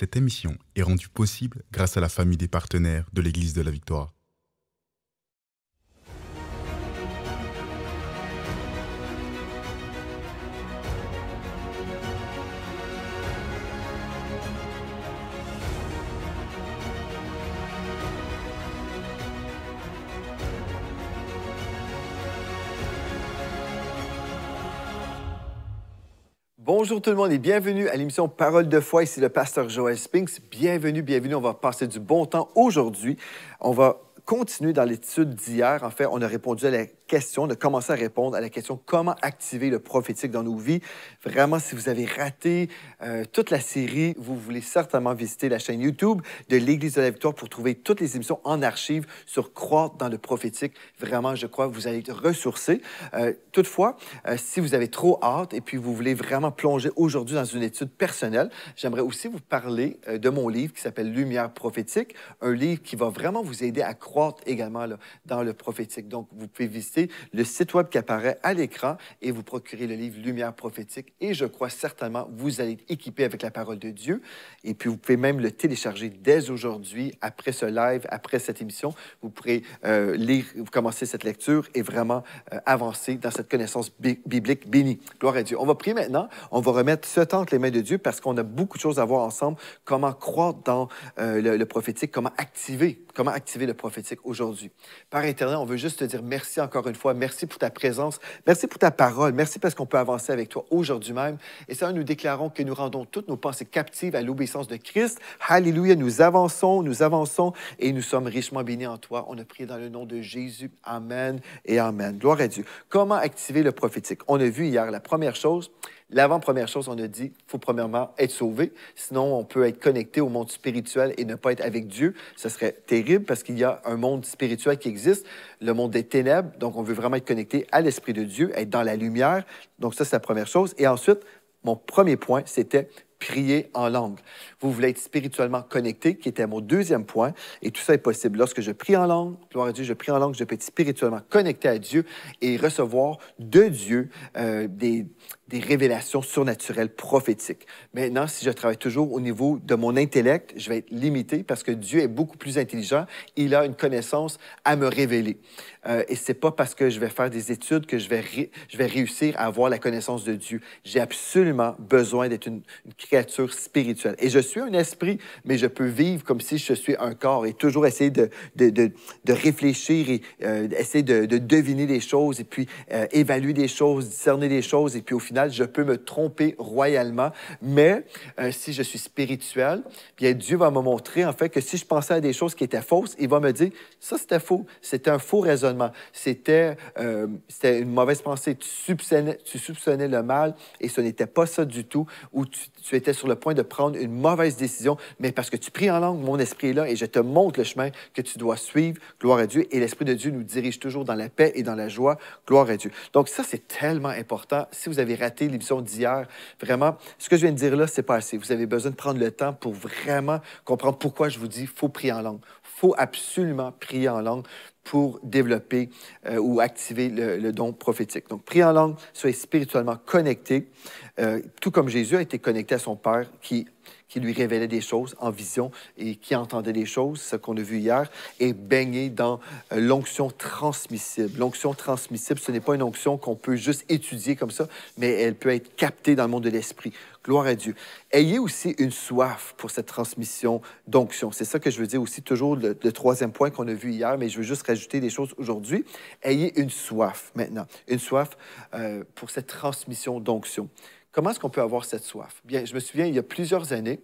Cette émission est rendue possible grâce à la famille des partenaires de l'Église de la Victoire. Bonjour tout le monde et bienvenue à l'émission Parole de foi. Ici le pasteur Joël Spinks. Bienvenue. On va passer du bon temps aujourd'hui. On va continuer dans l'étude d'hier. En fait, on a répondu à la question, on a commencé à répondre à la question comment activer le prophétique dans nos vies. Vraiment, si vous avez raté toute la série, vous voulez certainement visiter la chaîne YouTube de l'Église de la Victoire pour trouver toutes les émissions en archive sur croître dans le prophétique. Vraiment, je crois que vous allez être ressourcés. Toutefois, si vous avez trop hâte et puis vous voulez vraiment plonger aujourd'hui dans une étude personnelle, j'aimerais aussi vous parler de mon livre qui s'appelle Lumière prophétique, un livre qui va vraiment vous aider à croître également là, dans le prophétique. Donc, vous pouvez visiter le site web qui apparaît à l'écran et vous procurer le livre Lumière prophétique. Et je crois certainement vous allez être équipé avec la parole de Dieu. Et puis, vous pouvez même le télécharger dès aujourd'hui, après ce live, après cette émission. Vous pourrez lire, commencer cette lecture et vraiment avancer dans cette connaissance biblique bénie. Gloire à Dieu. On va prier maintenant. On va remettre ce temps entre les mains de Dieu parce qu'on a beaucoup de choses à voir ensemble. Comment croître dans le prophétique, comment activer le prophétique aujourd'hui. Père éternel, on veut juste te dire merci encore une fois. Merci pour ta présence. Merci pour ta parole. Merci parce qu'on peut avancer avec toi aujourd'hui même. Et ça, nous déclarons que nous rendons toutes nos pensées captives à l'obéissance de Christ. Alléluia. Nous avançons et nous sommes richement bénis en toi. On a prié dans le nom de Jésus. Amen et amen. Gloire à Dieu. Comment activer le prophétique? On a vu hier la première chose. L'avant-première chose, on a dit, il faut premièrement être sauvé. Sinon, on peut être connecté au monde spirituel et ne pas être avec Dieu. Ce serait terrible parce qu'il y a un monde spirituel qui existe, le monde des ténèbres. Donc, on veut vraiment être connecté à l'Esprit de Dieu, être dans la lumière. Donc, ça, c'est la première chose. Et ensuite, mon premier point, c'était prier en langue. Vous voulez être spirituellement connecté, qui était mon deuxième point. Et tout ça est possible. Lorsque je prie en langue, gloire à Dieu, je prie en langue, je peux être spirituellement connecté à Dieu et recevoir de Dieu des révélations surnaturelles prophétiques. Maintenant, si je travaille toujours au niveau de mon intellect, je vais être limité parce que Dieu est beaucoup plus intelligent. Il a une connaissance à me révéler. Et ce n'est pas parce que je vais faire des études que je vais réussir à avoir la connaissance de Dieu. J'ai absolument besoin d'être une créature spirituelle. Et je suis un esprit, mais je peux vivre comme si je suis un corps et toujours essayer de réfléchir et essayer de deviner les choses et puis évaluer des choses, discerner des choses. Et puis au final, je peux me tromper royalement. Mais si je suis spirituel, bien Dieu va me montrer en fait que si je pensais à des choses qui étaient fausses, il va me dire, ça c'était faux, c'était un faux raisonnement. C'était une mauvaise pensée. Tu soupçonnais le mal et ce n'était pas ça du tout, ou tu étais sur le point de prendre une mauvaise décision, mais parce que tu pries en langue, mon esprit est là et je te montre le chemin que tu dois suivre. Gloire à Dieu. Et l'Esprit de Dieu nous dirige toujours dans la paix et dans la joie. Gloire à Dieu. Donc ça, c'est tellement important. Si vous avez raté l'émission d'hier, vraiment, ce que je viens de dire là, c'est pas assez. Vous avez besoin de prendre le temps pour vraiment comprendre pourquoi je vous dis, il faut prier en langue. Il faut absolument prier en langue pour développer ou activer le don prophétique. Donc, priez en langue, soyez spirituellement connectés, tout comme Jésus a été connecté à son Père qui lui révélait des choses en vision et qui entendait des choses, ce qu'on a vu hier, et baigné dans l'onction transmissible. L'onction transmissible, ce n'est pas une onction qu'on peut juste étudier comme ça, mais elle peut être captée dans le monde de l'esprit. Gloire à Dieu. Ayez aussi une soif pour cette transmission d'onction. C'est ça que je veux dire aussi, toujours le troisième point qu'on a vu hier, mais je veux juste rajouter des choses aujourd'hui. Ayez une soif maintenant, une soif pour cette transmission d'onction. Comment est-ce qu'on peut avoir cette soif? Bien, je me souviens, il y a plusieurs années,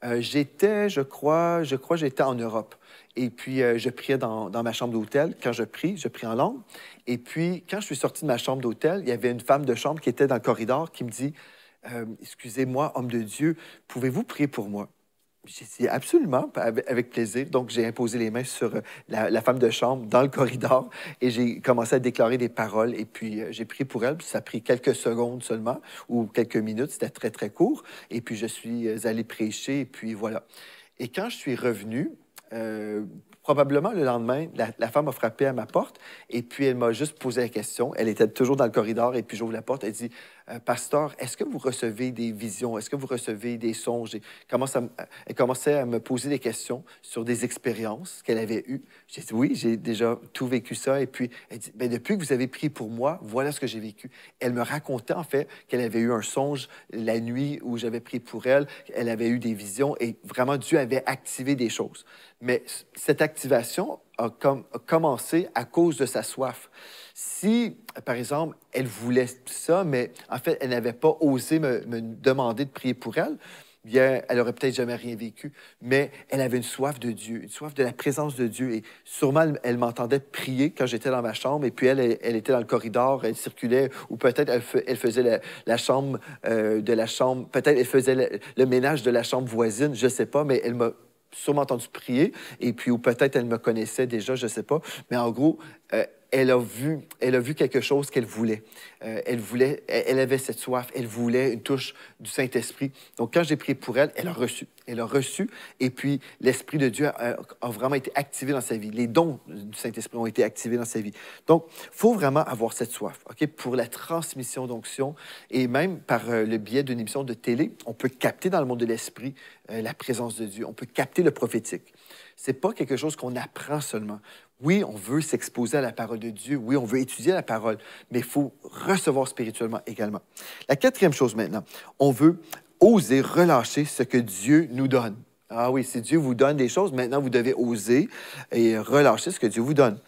je crois, j'étais en Europe. Et puis, je priais dans ma chambre d'hôtel. Quand je prie en langue. Et puis, quand je suis sorti de ma chambre d'hôtel, il y avait une femme de chambre qui était dans le corridor qui me dit « Excusez-moi, homme de Dieu, pouvez-vous prier pour moi? » J'ai dit absolument, avec plaisir. Donc, j'ai imposé les mains sur la femme de chambre dans le corridor et j'ai commencé à déclarer des paroles. Et puis, j'ai prié pour elle. Ça a pris quelques secondes seulement ou quelques minutes. C'était très, très court. Et puis, je suis allé prêcher et puis voilà. Et quand je suis revenu, probablement le lendemain, la femme a frappé à ma porte et puis elle m'a juste posé la question. Elle était toujours dans le corridor et puis j'ouvre la porte. Elle dit Pasteur, est-ce que vous recevez des visions? Est-ce que vous recevez des songes? Elle commençait à me poser des questions sur des expériences qu'elle avait eues. J'ai dit oui, j'ai déjà tout vécu ça. Et puis elle dit ben, depuis que vous avez prié pour moi, voilà ce que j'ai vécu. Elle me racontait en fait qu'elle avait eu un songe la nuit où j'avais prié pour elle. Elle avait eu des visions et vraiment Dieu avait activé des choses. Mais cette activation a commencé à cause de sa soif. Si, par exemple, elle voulait ça, mais en fait, elle n'avait pas osé me demander de prier pour elle, bien, elle aurait peut-être jamais rien vécu. Mais elle avait une soif de Dieu, une soif de la présence de Dieu. Et sûrement, elle m'entendait prier quand j'étais dans ma chambre. Et puis, elle était dans le corridor, elle circulait, ou peut-être elle faisait la chambre de la chambre, peut-être elle faisait le ménage de la chambre voisine, je ne sais pas, mais elle m'a sûrement entendu prier, et puis ou peut-être elle me connaissait déjà, je ne sais pas. Mais en gros, elle a vu quelque chose qu'elle voulait. Elle avait cette soif, elle voulait une touche du Saint-Esprit. Donc, quand j'ai prié pour elle, elle a reçu. Elle a reçu, et puis l'Esprit de Dieu a vraiment été activé dans sa vie. Les dons du Saint-Esprit ont été activés dans sa vie. Donc, il faut vraiment avoir cette soif, OK, pour la transmission d'onction. Et même par le biais d'une émission de télé, on peut capter dans le monde de l'Esprit la présence de Dieu. On peut capter le prophétique. Ce n'est pas quelque chose qu'on apprend seulement. Oui, on veut s'exposer à la parole de Dieu. Oui, on veut étudier la parole, mais il faut recevoir spirituellement également. La quatrième chose maintenant, on veut oser relâcher ce que Dieu nous donne. Ah oui, si Dieu vous donne des choses, maintenant vous devez oser et relâcher ce que Dieu vous donne.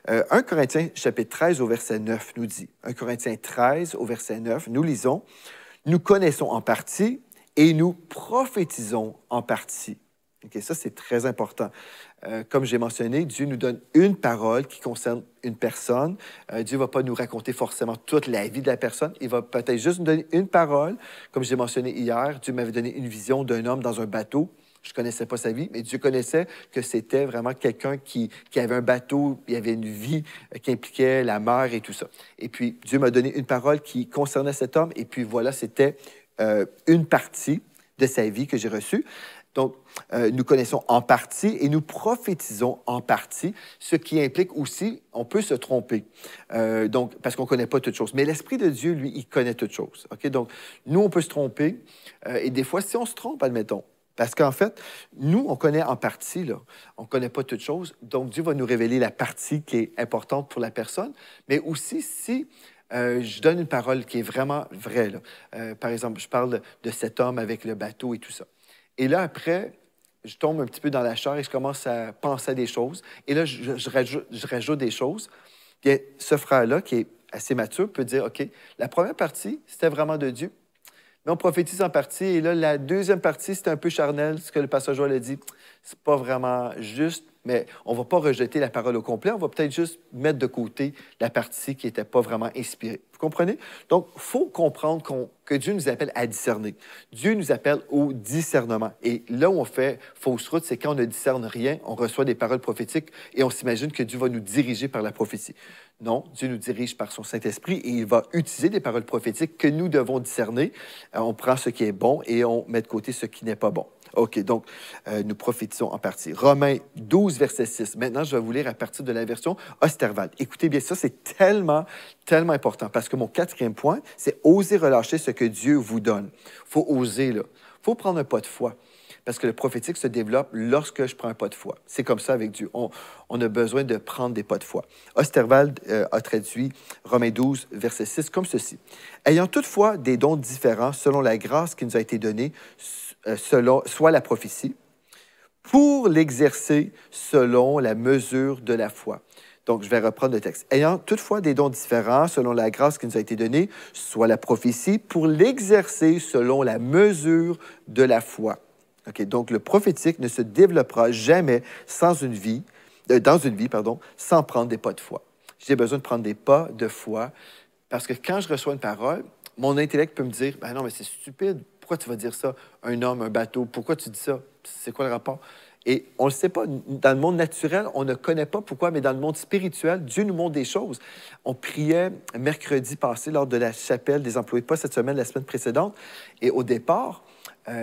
1 Corinthiens chapitre 13 au verset 9 nous dit, 1 Corinthiens 13 au verset 9, nous lisons, « Nous connaissons en partie et nous prophétisons en partie. » Okay, ça, c'est très important. Comme j'ai mentionné, Dieu nous donne une parole qui concerne une personne. Dieu ne va pas nous raconter forcément toute la vie de la personne. Il va peut-être juste nous donner une parole. Comme j'ai mentionné hier, Dieu m'avait donné une vision d'un homme dans un bateau. Je ne connaissais pas sa vie, mais Dieu connaissait que c'était vraiment quelqu'un qui avait un bateau, il y avait une vie qui impliquait la mer et tout ça. Et puis, Dieu m'a donné une parole qui concernait cet homme. Et puis voilà, c'était une partie de sa vie que j'ai reçue. Donc, nous connaissons en partie et nous prophétisons en partie, ce qui implique aussi, on peut se tromper, donc, parce qu'on ne connaît pas toutes choses. Mais l'Esprit de Dieu, lui, il connaît toutes choses. Okay? Donc, nous, on peut se tromper. Et des fois, si on se trompe, admettons, parce qu'en fait, nous, on connaît en partie, là. On ne connaît pas toutes choses. Donc, Dieu va nous révéler la partie qui est importante pour la personne. Mais aussi, si je donne une parole qui est vraiment vraie, là. Par exemple, je parle de cet homme avec le bateau et tout ça. Et là, après, je tombe un petit peu dans la chair et je commence à penser à des choses. Et là, je rajoute des choses. Puis ce frère-là, qui est assez mature, peut dire, OK, la première partie, c'était vraiment de Dieu. Mais on prophétise en partie. Et là, la deuxième partie, c'était un peu charnel. Ce que le pasteur Joël a dit, c'est pas vraiment juste. Mais on ne va pas rejeter la parole au complet. On va peut-être juste mettre de côté la partie qui n'était pas vraiment inspirée. Vous comprenez? Donc, il faut comprendre que Dieu nous appelle à discerner. Dieu nous appelle au discernement. Et là où on fait fausse route, c'est quand on ne discerne rien, on reçoit des paroles prophétiques et on s'imagine que Dieu va nous diriger par la prophétie. Non, Dieu nous dirige par son Saint-Esprit et il va utiliser des paroles prophétiques que nous devons discerner. On prend ce qui est bon et on met de côté ce qui n'est pas bon. OK, donc, nous prophétisons en partie. Romains 12, verset 6. Maintenant, je vais vous lire à partir de la version Osterwald. Écoutez bien, ça, c'est tellement, tellement important parce que mon quatrième point, c'est oser relâcher ce que Dieu vous donne. Il faut oser, là. Il faut prendre un pas de foi parce que le prophétique se développe lorsque je prends un pas de foi. C'est comme ça avec Dieu. On a besoin de prendre des pas de foi. Osterwald a traduit Romains 12, verset 6, comme ceci. « Ayant toutefois des dons différents selon la grâce qui nous a été donnée, soit la prophétie, pour l'exercer selon la mesure de la foi. » Donc, je vais reprendre le texte. « Ayant toutefois des dons différents selon la grâce qui nous a été donnée, soit la prophétie, pour l'exercer selon la mesure de la foi. » Okay, donc, le prophétique ne se développera jamais dans une vie, sans prendre des pas de foi. J'ai besoin de prendre des pas de foi parce que quand je reçois une parole, mon intellect peut me dire, « Ben non, mais c'est stupide. Pourquoi tu vas dire ça? Un homme, un bateau, pourquoi tu dis ça? C'est quoi le rapport? » Et on ne le sait pas. Dans le monde naturel, on ne connaît pas pourquoi, mais dans le monde spirituel, Dieu nous montre des choses. On priait mercredi passé lors de la chapelle des employés de poste cette semaine, la semaine précédente. Et au départ,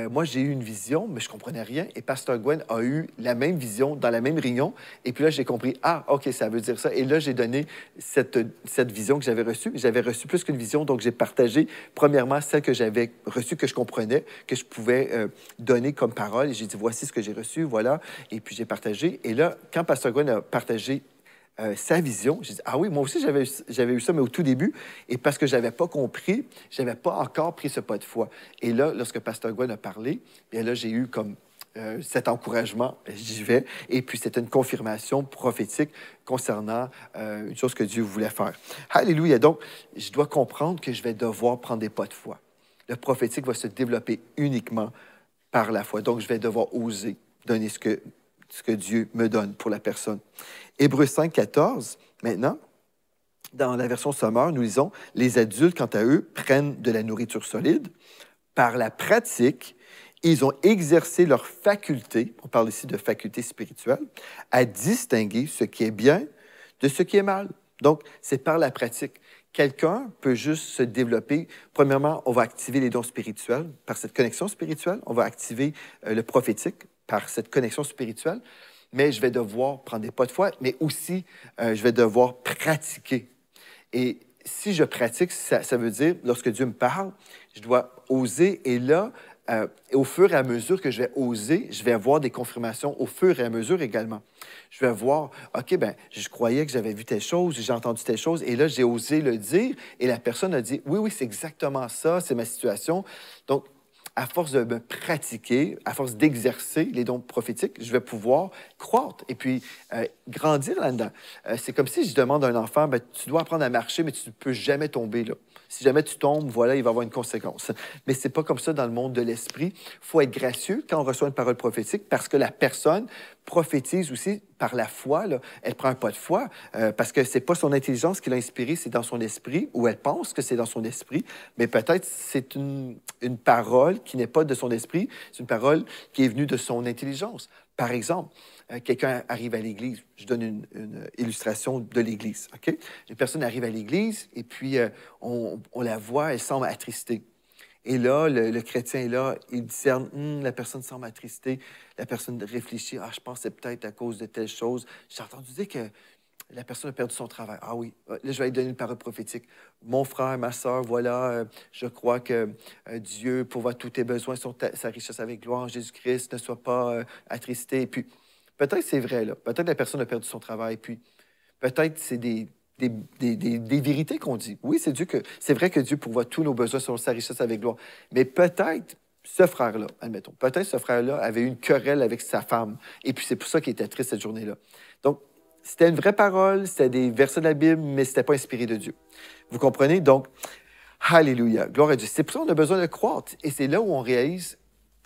moi, j'ai eu une vision, mais je ne comprenais rien. Et Pasteur Gwen a eu la même vision dans la même réunion. Et puis là, j'ai compris, ah, OK, ça veut dire ça. Et là, j'ai donné cette vision que j'avais reçue. J'avais reçu plus qu'une vision, donc j'ai partagé, premièrement, celle que j'avais reçue, que je comprenais, que je pouvais donner comme parole. Et j'ai dit, voici ce que j'ai reçu, voilà. Et puis j'ai partagé. Et là, quand Pasteur Gwen a partagé sa vision. J'ai dit, ah oui, moi aussi, j'avais eu ça, mais au tout début. Et parce que je n'avais pas compris, je n'avais pas encore pris ce pas de foi. Et là, lorsque Pasteur Gwen a parlé, bien là, j'ai eu comme cet encouragement, j'y vais. Et puis, c'était une confirmation prophétique concernant une chose que Dieu voulait faire. Alléluia. Donc, je dois comprendre que je vais devoir prendre des pas de foi. Le prophétique va se développer uniquement par la foi. Donc, je vais devoir oser donner ce que Dieu me donne pour la personne. Hébreux 5, 14, maintenant, dans la version Sommaire, nous lisons « Les adultes, quant à eux, prennent de la nourriture solide. Par la pratique, ils ont exercé leur faculté, on parle ici de faculté spirituelle, à distinguer ce qui est bien de ce qui est mal. » Donc, c'est par la pratique. Quelqu'un peut juste se développer. Premièrement, on va activer les dons spirituels par cette connexion spirituelle. On va activer le prophétique par cette connexion spirituelle. Mais je vais devoir prendre des pas de foi, mais aussi, je vais devoir pratiquer. Et si je pratique, ça veut dire, lorsque Dieu me parle, je dois oser. Et là, au fur et à mesure que je vais oser, je vais avoir des confirmations au fur et à mesure également. Je vais voir, OK, bien, je croyais que j'avais vu telle chose, j'ai entendu telle chose, et là, j'ai osé le dire, et la personne a dit, oui, oui, c'est exactement ça, c'est ma situation. Donc, à force de me pratiquer, à force d'exercer les dons prophétiques, je vais pouvoir croître et puis grandir là-dedans. C'est comme si je demande à un enfant, ben, tu dois apprendre à marcher, mais tu ne peux jamais tomber là. Si jamais tu tombes, voilà, il va y avoir une conséquence. Mais ce n'est pas comme ça dans le monde de l'esprit. Il faut être gracieux quand on reçoit une parole prophétique parce que la personne prophétise aussi par la foi. Là. Elle prend un pas de foi parce que ce n'est pas son intelligence qui l'a inspirée, c'est dans son esprit, ou elle pense que c'est dans son esprit, mais peut-être c'est une parole qui n'est pas de son esprit, c'est une parole qui est venue de son intelligence. Par exemple, quelqu'un arrive à l'Église, je donne une illustration de l'Église, OK? Une personne arrive à l'Église et puis on la voit, elle semble attristée. Et là, le chrétien est là, il discerne, la personne semble attristée, la personne réfléchit, je pense que c'est peut-être à cause de telle chose. J'ai entendu dire que la personne a perdu son travail. Ah oui, là, je vais lui donner une parole prophétique. Mon frère, ma soeur, voilà, je crois que Dieu pourvoit tous tes besoins, sa richesse avec gloire en Jésus-Christ, ne sois pas attristé. Et puis, peut-être c'est vrai, là. Peut-être la personne a perdu son travail. Puis, peut-être c'est des vérités qu'on dit. Oui, c'est vrai que Dieu pourvoit tous nos besoins selon sa richesse avec gloire. Mais peut-être ce frère-là, admettons, peut-être ce frère-là avait eu une querelle avec sa femme. Et puis, c'est pour ça qu'il était triste cette journée-là. Donc, c'était une vraie parole, c'était des versets de la Bible, mais ce n'était pas inspiré de Dieu. Vous comprenez? Donc, alléluia, gloire à Dieu. C'est pour ça qu'on a besoin de croître. Et c'est là où on réalise,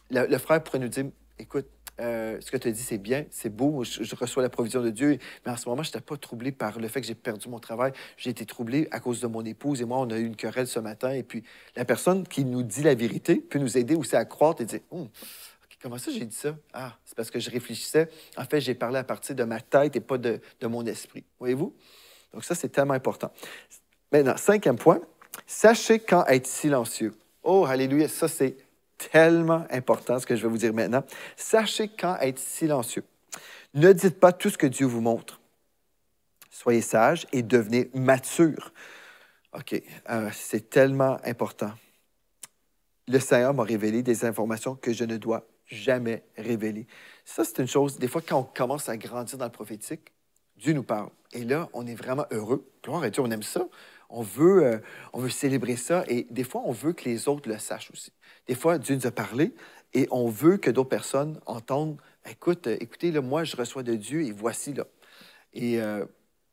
le frère pourrait nous dire, écoute, ce que tu as dit, c'est bien, c'est beau, je reçois la provision de Dieu, mais en ce moment, je n'étais pas troublé par le fait que j'ai perdu mon travail. J'ai été troublé à cause de mon épouse et moi, on a eu une querelle ce matin. Et puis, la personne qui nous dit la vérité peut nous aider aussi à croître et dire, comment ça, j'ai dit ça? C'est parce que je réfléchissais. En fait, j'ai parlé à partir de ma tête et pas de mon esprit. Voyez-vous? Donc ça, c'est tellement important. Maintenant, 5e point, sachez quand être silencieux. Oh, alléluia, ça, c'est tellement important, ce que je vais vous dire maintenant. Sachez quand être silencieux. Ne dites pas tout ce que Dieu vous montre. Soyez sages et devenez matures. OK, c'est tellement important. Le Seigneur m'a révélé des informations que je ne dois jamais révéler. Ça, c'est une chose, des fois, quand on commence à grandir dans le prophétique, Dieu nous parle. Et là, on est vraiment heureux. Gloire à Dieu, on aime ça. On veut célébrer ça. Et des fois, on veut que les autres le sachent aussi. Des fois, Dieu nous a parlé et on veut que d'autres personnes entendent, écoutez, là, moi, je reçois de Dieu et voici, là. Et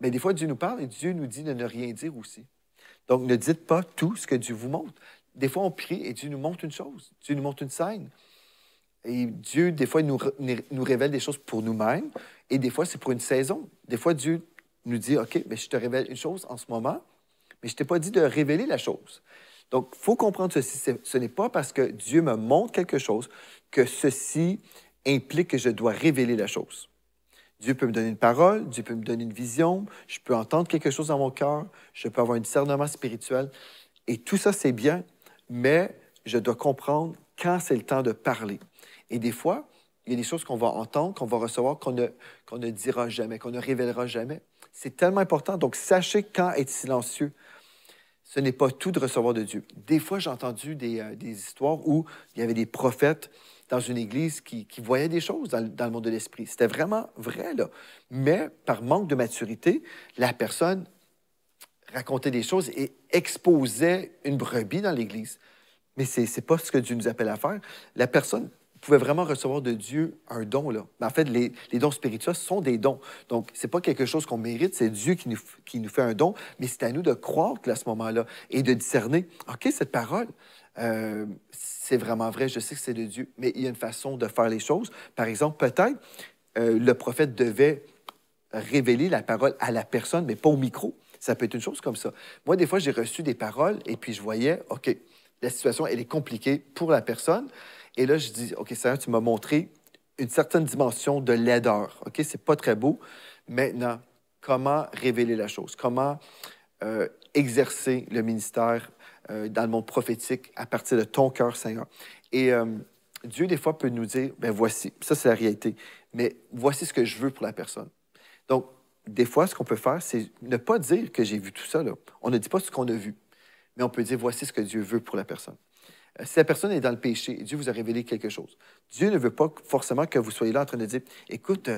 des fois, Dieu nous parle et Dieu nous dit de ne rien dire aussi. Donc, ne dites pas tout ce que Dieu vous montre. Des fois, on prie et Dieu nous montre une chose. Dieu nous montre une scène. Et Dieu, des fois, nous révèle des choses pour nous-mêmes. Et des fois, c'est pour une saison. Des fois, Dieu nous dit, OK, je te révèle une chose en ce moment, mais je ne t'ai pas dit de révéler la chose. Donc, il faut comprendre ceci. Ce n'est pas parce que Dieu me montre quelque chose que ceci implique que je dois révéler la chose. Dieu peut me donner une parole, Dieu peut me donner une vision, je peux entendre quelque chose dans mon cœur, je peux avoir un discernement spirituel. Et tout ça, c'est bien, mais je dois comprendre quand c'est le temps de parler. Et des fois, il y a des choses qu'on va entendre, qu'on va recevoir, qu'on ne dira jamais, qu'on ne révélera jamais. C'est tellement important. Donc, sachez quand être silencieux. Ce n'est pas tout de recevoir de Dieu. Des fois, j'ai entendu des histoires où il y avait des prophètes dans une église qui voyaient des choses dans le monde de l'esprit. C'était vraiment vrai, là. Mais par manque de maturité, la personne racontait des choses et exposait une brebis dans l'Église. Mais ce n'est pas ce que Dieu nous appelle à faire. La personne pouvait vraiment recevoir de Dieu un don, là. Mais en fait, les dons spirituels sont des dons. Donc, ce n'est pas quelque chose qu'on mérite, c'est Dieu qui nous fait un don, mais c'est à nous de croire à ce moment-là et de discerner, OK, cette parole, c'est vraiment vrai, je sais que c'est de Dieu, mais il y a une façon de faire les choses. Par exemple, peut-être le prophète devait révéler la parole à la personne, mais pas au micro. Ça peut être une chose comme ça. Moi, des fois, j'ai reçu des paroles et puis je voyais, OK, la situation, elle est compliquée pour la personne. Et là, je dis, OK, Seigneur, tu m'as montré une certaine dimension de laideur. OK, c'est pas très beau. Maintenant, comment révéler la chose? Comment exercer le ministère dans le monde prophétique à partir de ton cœur, Seigneur? Et Dieu, des fois, peut nous dire, ben voici, ça, c'est la réalité, mais voici ce que je veux pour la personne. Donc, des fois, ce qu'on peut faire, c'est ne pas dire que j'ai vu tout ça, là. On ne dit pas ce qu'on a vu, mais on peut dire, voici ce que Dieu veut pour la personne. Si la personne est dans le péché, Dieu vous a révélé quelque chose. Dieu ne veut pas forcément que vous soyez là en train de dire, écoute,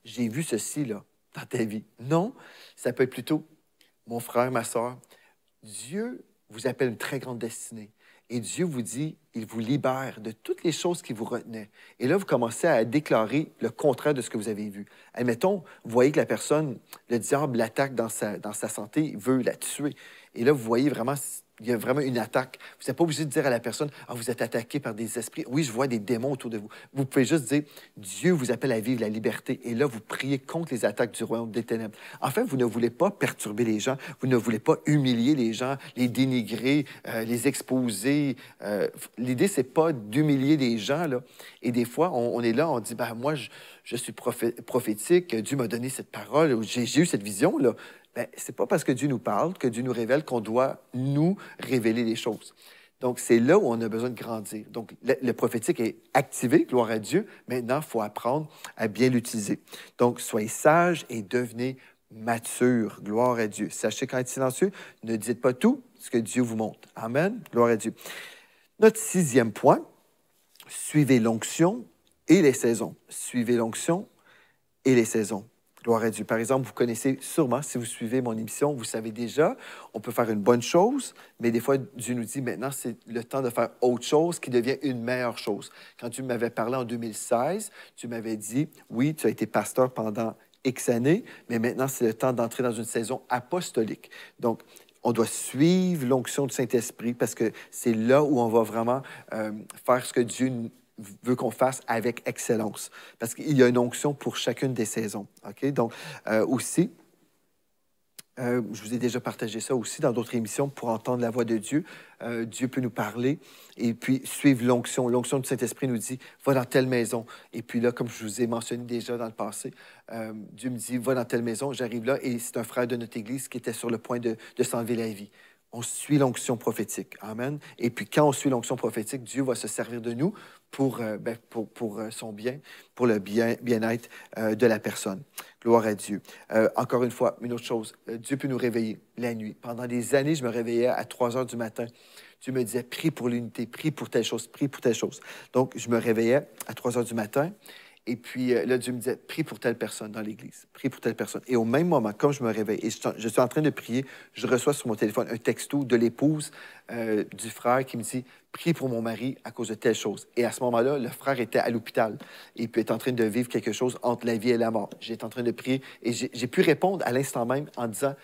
j'ai vu ceci, là, dans ta vie. Non, ça peut être plutôt, mon frère, ma soeur, Dieu vous appelle une très grande destinée. Et Dieu vous dit, il vous libère de toutes les choses qui vous retenaient. Et là, vous commencez à déclarer le contraire de ce que vous avez vu. Admettons, vous voyez que la personne, le diable l'attaque dans sa santé, il veut la tuer. Et là, vous voyez vraiment, il y a vraiment une attaque. Vous n'êtes pas obligé de dire à la personne, ah, vous êtes attaqué par des esprits. Oui, je vois des démons autour de vous. Vous pouvez juste dire, Dieu vous appelle à vivre la liberté. Et là, vous priez contre les attaques du royaume des ténèbres. En fait, vous ne voulez pas perturber les gens. Vous ne voulez pas humilier les gens, les dénigrer, les exposer. L'idée, c'est pas d'humilier les gens, là. Et des fois, on est là, on dit, ben moi, je suis prophétique, Dieu m'a donné cette parole, j'ai eu cette vision, là. Bien, ce n'est pas parce que Dieu nous parle, que Dieu nous révèle, qu'on doit nous révéler les choses. Donc, c'est là où on a besoin de grandir. Donc, le prophétique est activé, gloire à Dieu. Maintenant, il faut apprendre à bien l'utiliser. Donc, soyez sages et devenez matures, gloire à Dieu. Sachez quand être silencieux, ne dites pas tout ce que Dieu vous montre. Amen, gloire à Dieu. Notre 6e point, suivez l'onction et les saisons. Suivez l'onction et les saisons. Gloire à Dieu. Par exemple, vous connaissez sûrement, si vous suivez mon émission, vous savez déjà, on peut faire une bonne chose, mais des fois, Dieu nous dit maintenant, c'est le temps de faire autre chose qui devient une meilleure chose. Quand tu m'avais parlé en 2016, tu m'avais dit, oui, tu as été pasteur pendant X années, mais maintenant, c'est le temps d'entrer dans une saison apostolique. Donc, on doit suivre l'onction du Saint-Esprit parce que c'est là où on va vraiment faire ce que Dieu veut qu'on fasse avec excellence. Parce qu'il y a une onction pour chacune des saisons. OK? Donc, aussi, je vous ai déjà partagé ça aussi dans d'autres émissions pour entendre la voix de Dieu. Dieu peut nous parler et puis suivre l'onction. L'onction du Saint-Esprit nous dit, va dans telle maison. Et puis là, comme je vous ai mentionné déjà dans le passé, Dieu me dit, va dans telle maison. J'arrive là et c'est un frère de notre Église qui était sur le point de s'enlever la vie. On suit l'onction prophétique. Amen. Et puis, quand on suit l'onction prophétique, Dieu va se servir de nous pour son bien, pour le bien-être de la personne. Gloire à Dieu. Encore une fois, une autre chose, Dieu peut nous réveiller la nuit. Pendant des années, je me réveillais à 3 heures du matin. Dieu me disait, prie pour l'unité, prie pour telle chose, prie pour telle chose. Donc, je me réveillais à 3 heures du matin. Et puis là, Dieu me disait, prie pour telle personne dans l'Église, prie pour telle personne. Et au même moment, comme je me réveille et je suis en train de prier, je reçois sur mon téléphone un texto de l'épouse du frère qui me dit, prie pour mon mari à cause de telle chose. Et à ce moment-là, le frère était à l'hôpital et puis est en train de vivre quelque chose entre la vie et la mort. J'étais en train de prier et j'ai pu répondre à l'instant même en disant,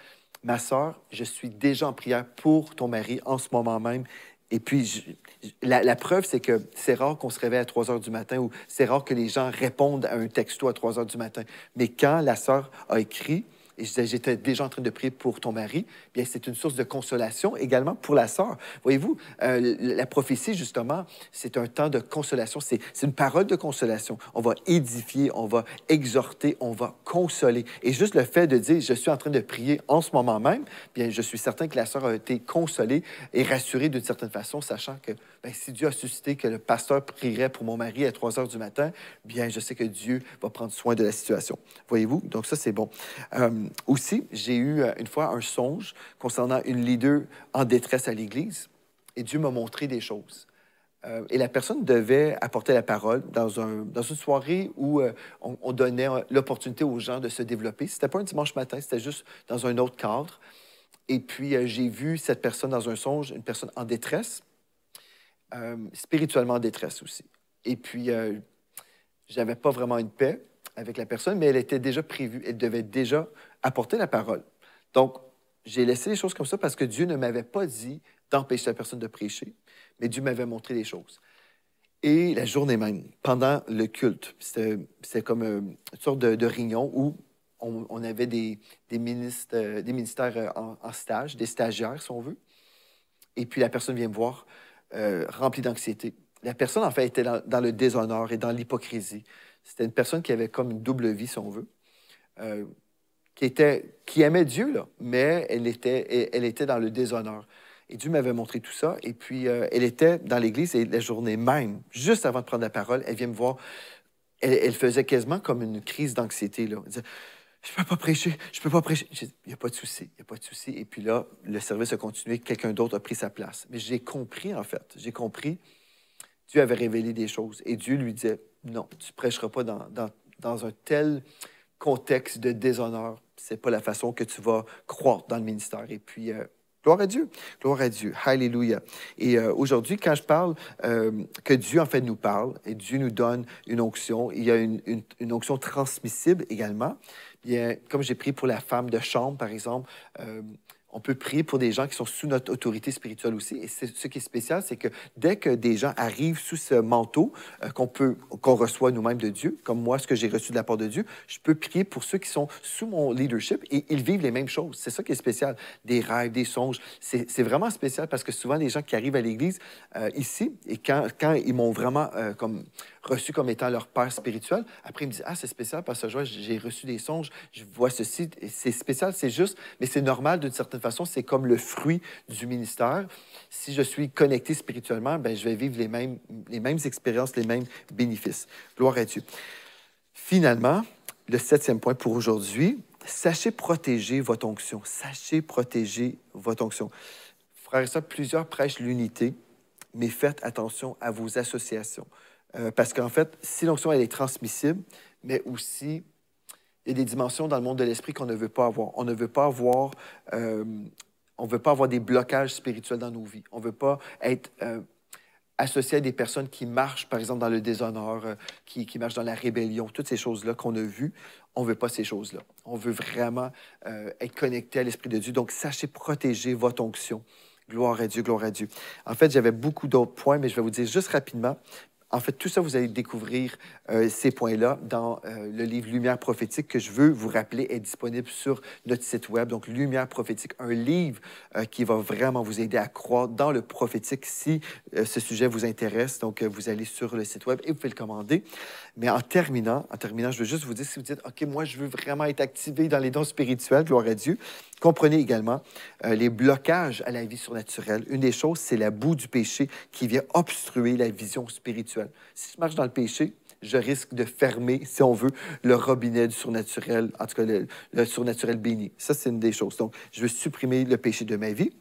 ma sœur, je suis déjà en prière pour ton mari en ce moment même. Et puis, la preuve, c'est que c'est rare qu'on se réveille à 3 heures du matin ou c'est rare que les gens répondent à un texto à 3 heures du matin. Mais quand la sœur a écrit, et je disais, j'étais déjà en train de prier pour ton mari, bien, c'est une source de consolation également pour la sœur. Voyez-vous, la prophétie, justement, c'est un temps de consolation. C'est une parole de consolation. On va édifier, on va exhorter, on va consoler. Et juste le fait de dire, je suis en train de prier en ce moment même, bien, je suis certain que la sœur a été consolée et rassurée d'une certaine façon, sachant que bien, si Dieu a suscité que le pasteur prierait pour mon mari à 3 heures du matin, bien, je sais que Dieu va prendre soin de la situation. Voyez-vous? Donc, ça, c'est bon. Aussi, j'ai eu une fois un songe concernant une leader en détresse à l'Église et Dieu m'a montré des choses. Et la personne devait apporter la parole dans une soirée où on donnait l'opportunité aux gens de se développer. C'était pas un dimanche matin, c'était juste dans un autre cadre. Et puis, j'ai vu cette personne dans un songe, une personne en détresse, spirituellement en détresse aussi. Et puis, j'avais pas vraiment une paix avec la personne, mais elle était déjà prévue. Elle devait déjà apporter la parole. Donc, j'ai laissé les choses comme ça parce que Dieu ne m'avait pas dit d'empêcher la personne de prêcher, mais Dieu m'avait montré les choses. Et la journée même, pendant le culte, c'était comme une sorte de réunion où on avait des ministères en stage, des stagiaires, si on veut. Et puis la personne vient me voir remplie d'anxiété. La personne, en fait, était dans le déshonneur et dans l'hypocrisie. C'était une personne qui avait comme une double vie, si on veut, qui aimait Dieu, là, mais elle était dans le déshonneur. Et Dieu m'avait montré tout ça. Et puis, elle était dans l'Église et la journée même, juste avant de prendre la parole, elle vient me voir. Elle faisait quasiment comme une crise d'anxiété. Elle disait, je ne peux pas prêcher, je ne peux pas prêcher. J'ai dit, il n'y a pas de souci, il n'y a pas de souci. Et puis là, le service a continué, quelqu'un d'autre a pris sa place. Mais j'ai compris, en fait, Dieu avait révélé des choses. Et Dieu lui disait, non, tu ne prêcheras pas dans un tel contexte de déshonneur. Ce n'est pas la façon que tu vas croître dans le ministère. Et puis, gloire à Dieu, gloire à Dieu, alléluia. Et aujourd'hui, quand je parle que Dieu, en fait, nous parle et Dieu nous donne une onction, il y a une onction transmissible également. Bien, comme j'ai prié pour la femme de chambre, par exemple, on peut prier pour des gens qui sont sous notre autorité spirituelle aussi. Et ce qui est spécial, c'est que dès que des gens arrivent sous ce manteau qu'on reçoit nous-mêmes de Dieu, comme moi, ce que j'ai reçu de la part de Dieu, je peux prier pour ceux qui sont sous mon leadership et ils vivent les mêmes choses. C'est ça qui est spécial. Des rêves, des songes. C'est vraiment spécial parce que souvent, les gens qui arrivent à l'Église ici, et quand ils m'ont vraiment reçu comme étant leur père spirituel, après, ils me disent, ah, c'est spécial parce que j'ai reçu des songes, je vois ceci. C'est spécial, c'est juste, mais c'est normal d'une certaine façon, c'est comme le fruit du ministère. Si je suis connecté spirituellement, bien, je vais vivre les mêmes expériences, les mêmes bénéfices. Gloire à Dieu. Finalement, le 7e point pour aujourd'hui, sachez protéger votre onction. Sachez protéger votre onction. Frères et sœurs, plusieurs prêchent l'unité, mais faites attention à vos associations. Parce qu'en fait, si l'onction, elle est transmissible, mais aussi il y a des dimensions dans le monde de l'esprit qu'on ne veut pas avoir. On ne veut pas avoir, des blocages spirituels dans nos vies. On ne veut pas être associé à des personnes qui marchent, par exemple, dans le déshonneur, qui marchent dans la rébellion, toutes ces choses-là qu'on a vues. On ne veut pas ces choses-là. On veut vraiment être connecté à l'Esprit de Dieu. Donc, sachez protéger votre onction. Gloire à Dieu, gloire à Dieu. En fait, j'avais beaucoup d'autres points, mais je vais vous dire juste rapidement. En fait, tout ça, vous allez découvrir ces points-là dans le livre Lumière prophétique que je veux vous rappeler est disponible sur notre site web. Donc, Lumière prophétique, un livre qui va vraiment vous aider à croire dans le prophétique si ce sujet vous intéresse. Donc, vous allez sur le site web et vous pouvez le commander. Mais en terminant, je veux juste vous dire, si vous dites, OK, moi, je veux vraiment être activé dans les dons spirituels, gloire à Dieu, comprenez également les blocages à la vie surnaturelle. Une des choses, c'est la boue du péché qui vient obstruer la vision spirituelle. Si je marche dans le péché, je risque de fermer, si on veut, le robinet du surnaturel, en tout cas le surnaturel béni. Ça, c'est une des choses. Donc, je veux supprimer le péché de ma vie.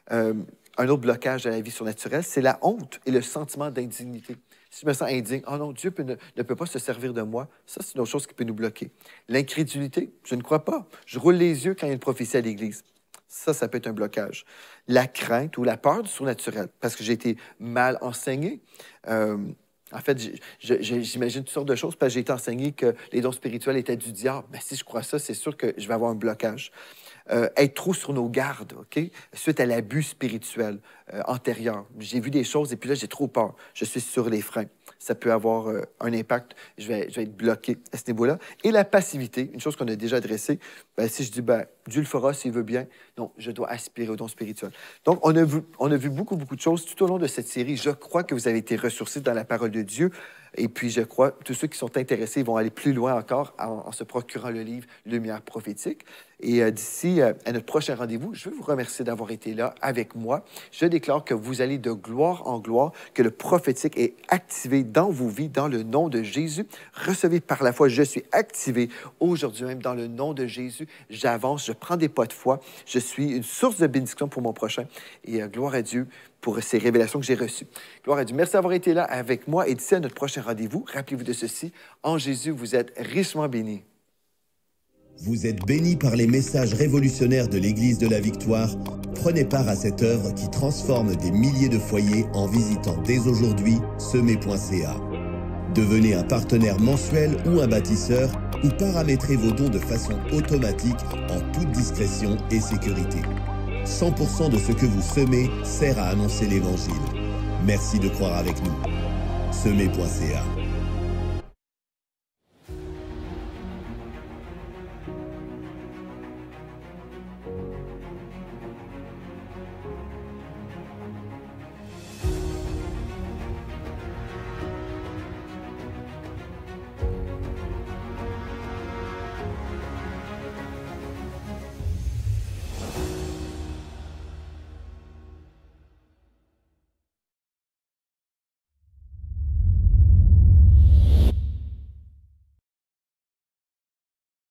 Un autre blocage à la vie surnaturelle, c'est la honte et le sentiment d'indignité. Si je me sens indigne, oh non, Dieu ne peut pas se servir de moi. Ça, c'est une autre chose qui peut nous bloquer. L'incrédulité, je ne crois pas. Je roule les yeux quand il y a une prophétie à l'Église. Ça peut être un blocage. La crainte ou la peur du surnaturel, parce que j'ai été mal enseigné. En fait, j'imagine toutes sortes de choses parce que j'ai été enseigné que les dons spirituels étaient du diable. Mais si je crois ça, c'est sûr que je vais avoir un blocage. être trop sur nos gardes, OK? Suite à l'abus spirituel antérieur. J'ai vu des choses et puis là, j'ai trop peur. Je suis sur les freins. Ça peut avoir un impact. Je vais être bloqué à ce niveau-là. Et la passivité, une chose qu'on a déjà adressée, ben, si je dis, ben, Dieu le fera s'il veut bien, non, je dois aspirer au don spirituel. Donc, on a vu beaucoup de choses tout au long de cette série. Je crois que vous avez été ressourcés dans la parole de Dieu. Et puis, je crois que tous ceux qui sont intéressés vont aller plus loin encore en se procurant le livre Lumière prophétique. Et d'ici à notre prochain rendez-vous, je veux vous remercier d'avoir été là avec moi. Je déclare que vous allez de gloire en gloire, que le prophétique est activé dans vos vies, dans le nom de Jésus. Recevez par la foi, je suis activé aujourd'hui même dans le nom de Jésus. J'avance, je prends des pas de foi. Je suis une source de bénédiction pour mon prochain. Et gloire à Dieu pour ces révélations que j'ai reçues. Gloire à Dieu. Merci d'avoir été là avec moi. Et d'ici à notre prochain rendez-vous, rappelez-vous de ceci. En Jésus, vous êtes richement bénis. Vous êtes bénis par les messages révolutionnaires de l'Église de la Victoire. Prenez part à cette œuvre qui transforme des milliers de foyers en visitant dès aujourd'hui semer.ca. Devenez un partenaire mensuel ou un bâtisseur ou paramétrez vos dons de façon automatique en toute discrétion et sécurité. 100% de ce que vous semez sert à annoncer l'Évangile. Merci de croire avec nous. Semer.ca